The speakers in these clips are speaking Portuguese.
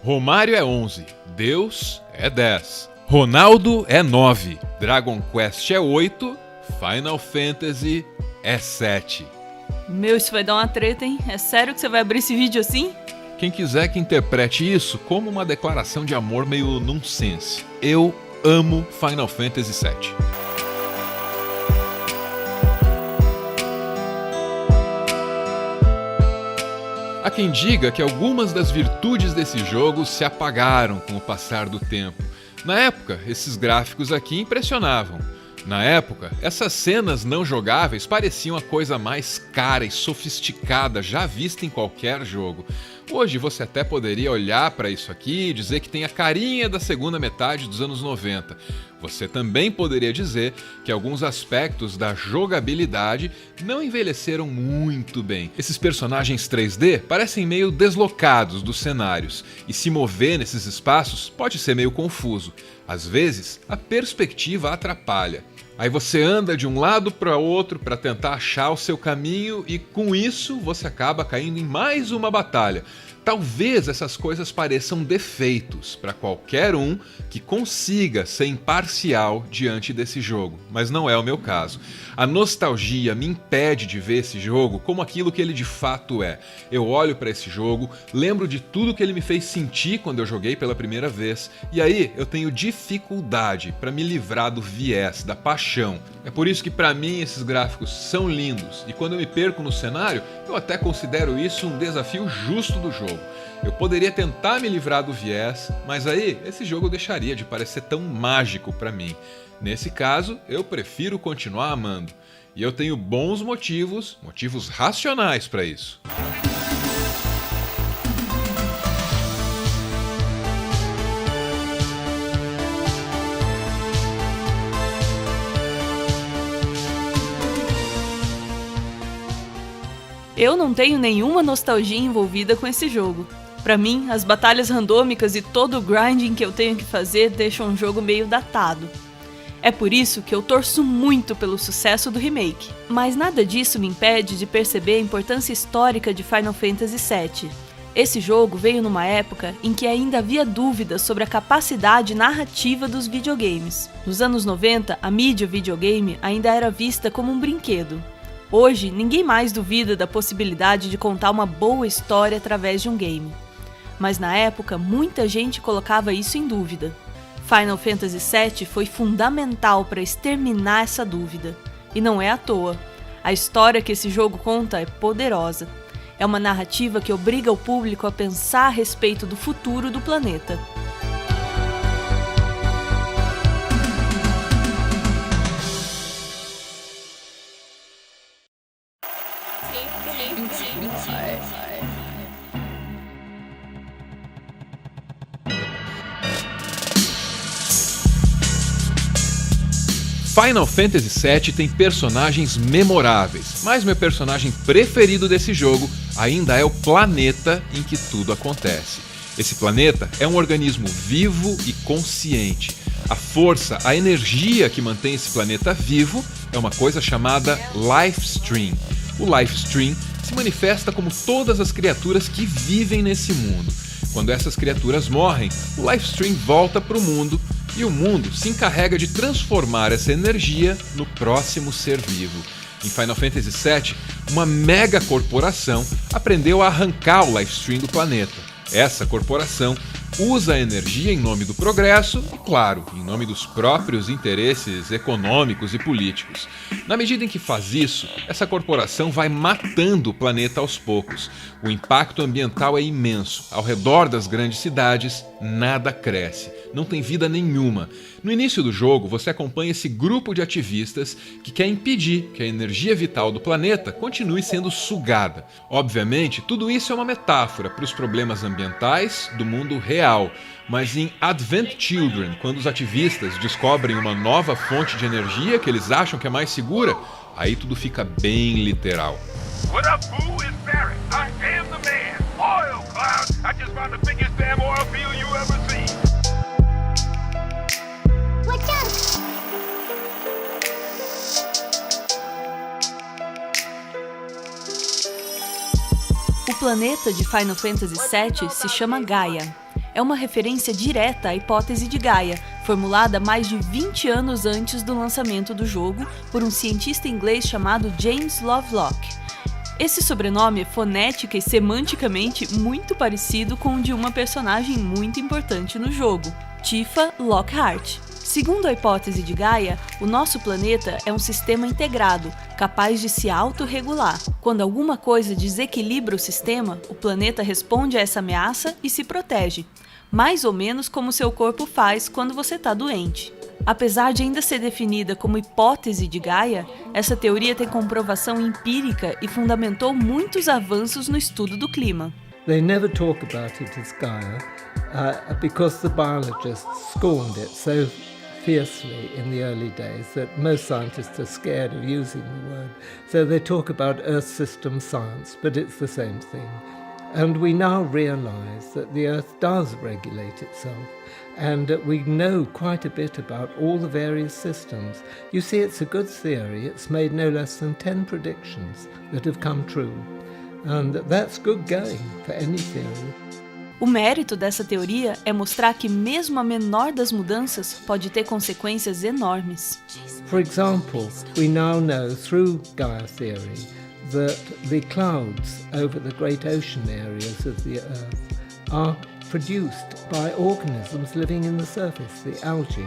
Romário é 11, Deus é 10, Ronaldo é 9, Dragon Quest é 8, Final Fantasy é 7. Meu, isso vai dar uma treta, hein? É sério que você vai abrir esse vídeo assim? Quem quiser que interprete isso como uma declaração de amor meio nonsense. Eu amo Final Fantasy VII. Há quem diga que algumas das virtudes desse jogo se apagaram com o passar do tempo. Na época, esses gráficos aqui impressionavam. Na época, essas cenas não jogáveis pareciam a coisa mais cara e sofisticada já vista em qualquer jogo. Hoje você até poderia olhar para isso aqui e dizer que tem a carinha da segunda metade dos anos 90. Você também poderia dizer que alguns aspectos da jogabilidade não envelheceram muito bem. Esses personagens 3D parecem meio deslocados dos cenários, e se mover nesses espaços pode ser meio confuso. Às vezes, a perspectiva atrapalha. Aí você anda de um lado para outro para tentar achar o seu caminho e com isso você acaba caindo em mais uma batalha. Talvez essas coisas pareçam defeitos para qualquer um que consiga ser imparcial diante desse jogo, mas não é o meu caso. A nostalgia me impede de ver esse jogo como aquilo que ele de fato é. Eu olho para esse jogo, lembro de tudo que ele me fez sentir quando eu joguei pela primeira vez, e aí eu tenho dificuldade para me livrar do viés, da paixão. É por isso que para mim esses gráficos são lindos, e quando eu me perco no cenário, eu até considero isso um desafio justo do jogo. Eu poderia tentar me livrar do viés, mas aí esse jogo deixaria de parecer tão mágico para mim. Nesse caso, eu prefiro continuar amando. E eu tenho bons motivos racionais para isso. Eu não tenho nenhuma nostalgia envolvida com esse jogo. Pra mim, as batalhas randômicas e todo o grinding que eu tenho que fazer deixam o jogo meio datado. É por isso que eu torço muito pelo sucesso do remake. Mas nada disso me impede de perceber a importância histórica de Final Fantasy VII. Esse jogo veio numa época em que ainda havia dúvidas sobre a capacidade narrativa dos videogames. Nos anos 90, a mídia videogame ainda era vista como um brinquedo. Hoje, ninguém mais duvida da possibilidade de contar uma boa história através de um game. Mas na época, muita gente colocava isso em dúvida. Final Fantasy VII foi fundamental para exterminar essa dúvida. E não é à toa. A história que esse jogo conta é poderosa. É uma narrativa que obriga o público a pensar a respeito do futuro do planeta. Final Fantasy VII tem personagens memoráveis, mas meu personagem preferido desse jogo ainda é o planeta em que tudo acontece. Esse planeta é um organismo vivo e consciente. A força, a energia que mantém esse planeta vivo é uma coisa chamada Life Stream. O Life Stream se manifesta como todas as criaturas que vivem nesse mundo. Quando essas criaturas morrem, o Life Stream volta para o mundo e o mundo se encarrega de transformar essa energia no próximo ser vivo. Em Final Fantasy VII, uma mega corporação aprendeu a arrancar o Life Stream do planeta. Essa corporação usa a energia em nome do progresso e, claro, em nome dos próprios interesses econômicos e políticos. Na medida em que faz isso, essa corporação vai matando o planeta aos poucos. O impacto ambiental é imenso. Ao redor das grandes cidades, nada cresce. Não tem vida nenhuma. No início do jogo, você acompanha esse grupo de ativistas que quer impedir que a energia vital do planeta continue sendo sugada. Obviamente, tudo isso é uma metáfora para os problemas ambientais do mundo real. Mas em Advent Children, quando os ativistas descobrem uma nova fonte de energia que eles acham que é mais segura, aí tudo fica bem literal. What up, boo? It's Barry. I am the man. Oil cloud. I just found the biggest damn oil field you ever seen. Watch out! O planeta de Final Fantasy VII se chama Gaia. é uma referência direta à hipótese de Gaia, formulada mais de 20 anos antes do lançamento do jogo por um cientista inglês chamado James Lovelock. Esse sobrenome é fonética e semanticamente muito parecido com o de uma personagem muito importante no jogo, Tifa Lockhart. Segundo a hipótese de Gaia, o nosso planeta é um sistema integrado, capaz de se autorregular. Quando alguma coisa desequilibra o sistema, o planeta responde a essa ameaça e se protege, mais ou menos como seu corpo faz quando você está doente. Apesar de ainda ser definida como hipótese de Gaia, essa teoria tem comprovação empírica e fundamentou muitos avanços no estudo do clima. They never talk about it as Gaia because the biologists scorned it so fiercely in the early days that most scientists are scared of using the word. So they talk about Earth system science, but it's the same thing. And we now realize that the Earth does regulate itself and that we know quite a bit about all the various systems. You see, it's a good theory. It's made no less than 10 predictions that have come true. And that's good going for any theory. O mérito dessa teoria é mostrar que mesmo a menor das mudanças pode ter consequências enormes. For example, we now know through Gaia theory that the clouds over the great ocean areas of the Earth are produced by organisms living in the surface, the algae.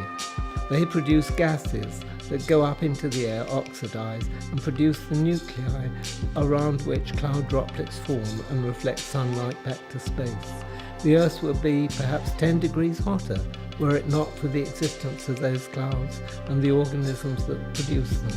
They produce gases that go up into the air, oxidize, and produce the nuclei around which cloud droplets form and reflect sunlight back to space. The Earth would be perhaps 10 degrees hotter were it not for the existence of those clouds and the organisms that produce them.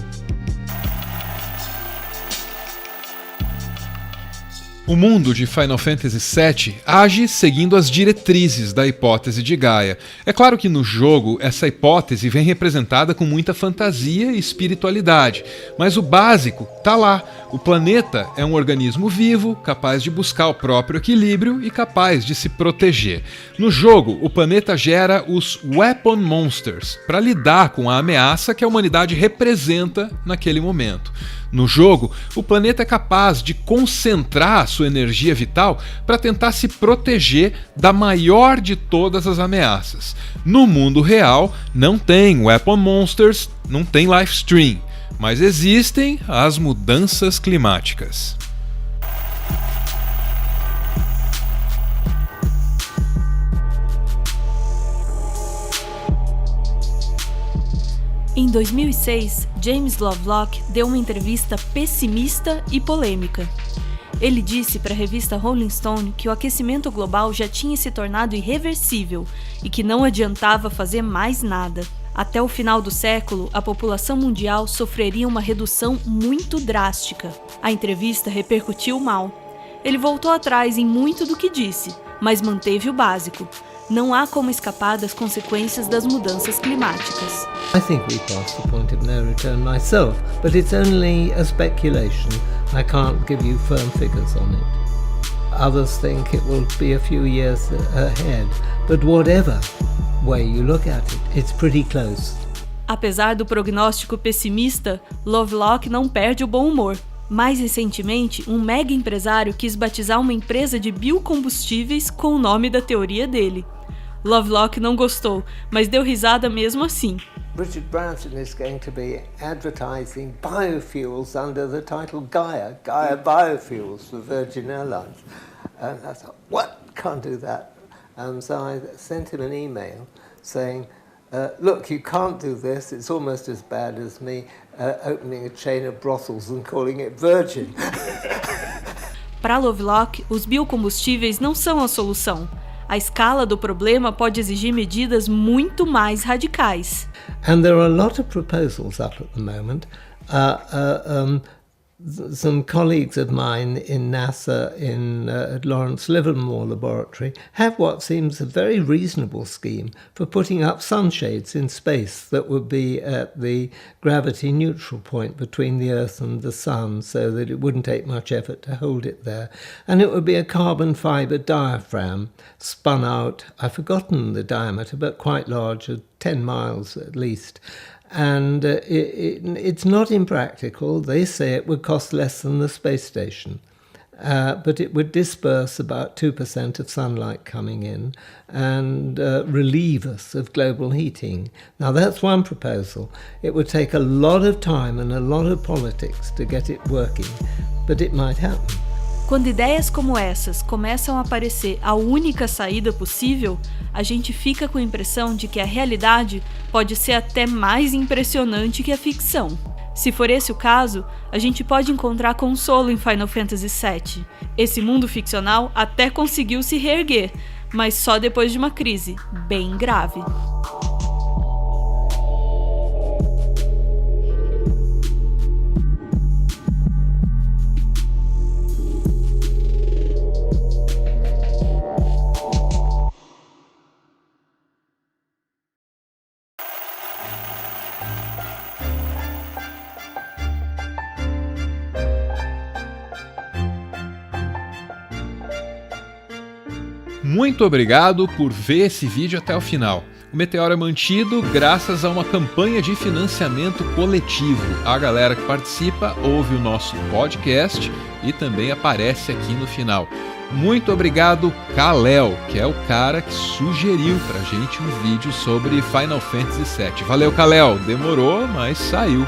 O mundo de Final Fantasy VII age seguindo as diretrizes da hipótese de Gaia. É claro que no jogo essa hipótese vem representada com muita fantasia e espiritualidade, mas o básico tá lá. O planeta é um organismo vivo, capaz de buscar o próprio equilíbrio e capaz de se proteger. No jogo, o planeta gera os Weapon Monsters para lidar com a ameaça que a humanidade representa naquele momento. No jogo, o planeta é capaz de concentrar a sua energia vital para tentar se proteger da maior de todas as ameaças. No mundo real, não tem Weapon Monsters, não tem Lifestream, mas existem as mudanças climáticas. Em 2006, James Lovelock deu uma entrevista pessimista e polêmica. Ele disse para a revista Rolling Stone que o aquecimento global já tinha se tornado irreversível e que não adiantava fazer mais nada. Até o final do século, a população mundial sofreria uma redução muito drástica. A entrevista repercutiu mal. Ele voltou atrás em muito do que disse, mas manteve o básico. Não há como escapar das consequências das mudanças climáticas. I think we passed the point of no return myself, but it's only a speculation. I can't give you firm figures on it. Others think it will be a few years ahead, but whatever way you look at it, it's pretty close. Apesar do prognóstico pessimista, Lovelock não perde o bom humor. Mais recentemente, um mega empresário quis batizar uma empresa de biocombustíveis com o nome da teoria dele. Lovelock não gostou, mas deu risada mesmo assim. Richard Branson is going to be advertising biofuels under the title Gaia Biofuels for Virgin Airlines. And I thought, what? Can't do that. So I sent him an email saying, look, you can't do this. It's almost as bad as me opening a chain of brothels and calling it Virgin. Para Lovelock, os biocombustíveis não são a solução. A escala do problema pode exigir medidas muito mais radicais. And there are a lot of proposals up at the moment. Some colleagues of mine in NASA at Lawrence Livermore Laboratory have what seems a very reasonable scheme for putting up sunshades in space that would be at the gravity neutral point between the Earth and the Sun so that it wouldn't take much effort to hold it there. And it would be a carbon fibre diaphragm spun out, I've forgotten the diameter, but quite large, 10 miles at least. And it's not impractical. They say it would cost less than the space station. but it would disperse about 2% of sunlight coming in and relieve us of global heating. Now that's one proposal. It would take a lot of time and a lot of politics to get it working, but it might happen. Quando ideias como essas começam a parecer a única saída possível, a gente fica com a impressão de que a realidade pode ser até mais impressionante que a ficção. Se for esse o caso, a gente pode encontrar consolo em Final Fantasy VII. Esse mundo ficcional até conseguiu se reerguer, mas só depois de uma crise bem grave. Muito obrigado por ver esse vídeo até o final. O Meteoro é mantido graças a uma campanha de financiamento coletivo. A galera que participa ouve o nosso podcast e também aparece aqui no final. Muito obrigado, Kal-El, que é o cara que sugeriu pra gente um vídeo sobre Final Fantasy VII. Valeu, Kal-El! Demorou, mas saiu.